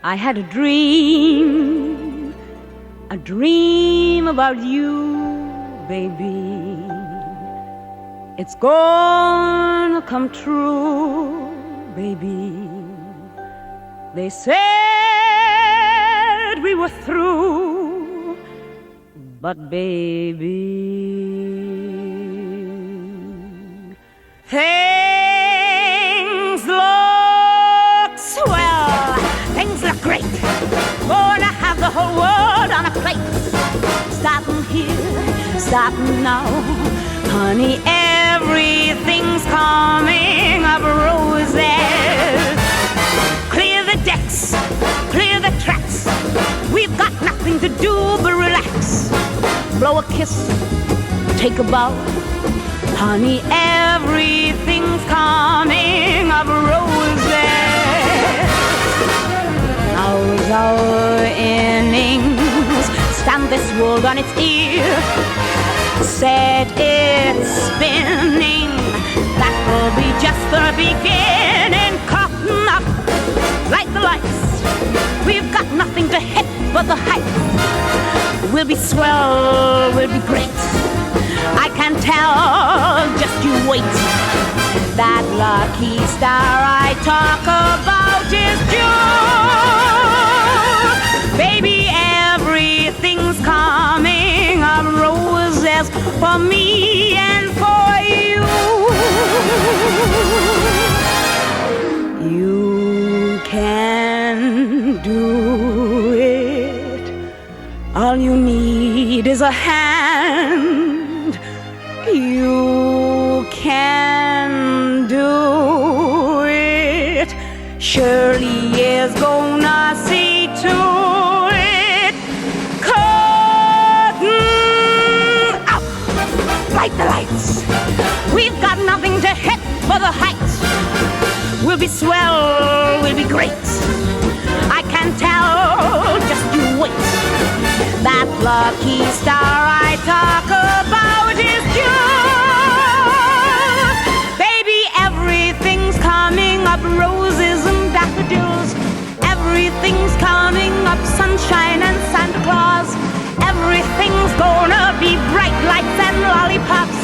I had a dream about you, baby. It's gonna come true, baby. They said we were through, but baby, things look swell, things look great. Gonna have the whole world on a plate. Starting here, starting now, honey, everything's coming up roses. Clear the decks, clear the tracks. We've got nothing to do but relax. Blow a kiss, take a bow. Honey, everything's coming up roses. Now's our innings. Stand this world on its ear. Set it spinning. That will be just the beginning. Cotton up, light the lights. We've got nothing to hit but the heights. We'll be swell, we'll be great. I can tell, just you wait. That lucky star I talk about is due. Baby, everything's coming up roses for me and for you. You can do it. All you need is a hand. You can do it. Shirley is gonna see to it. Curtain up, light the lights. We've got nothing to hit for the heights. We'll be swell, we'll be great. I can tell, just you wait. That lucky star I talk about is you. Baby, everything's coming up roses and daffodils. Everything's coming up sunshine and Santa Claus. Everything's gonna be bright lights and lollipops.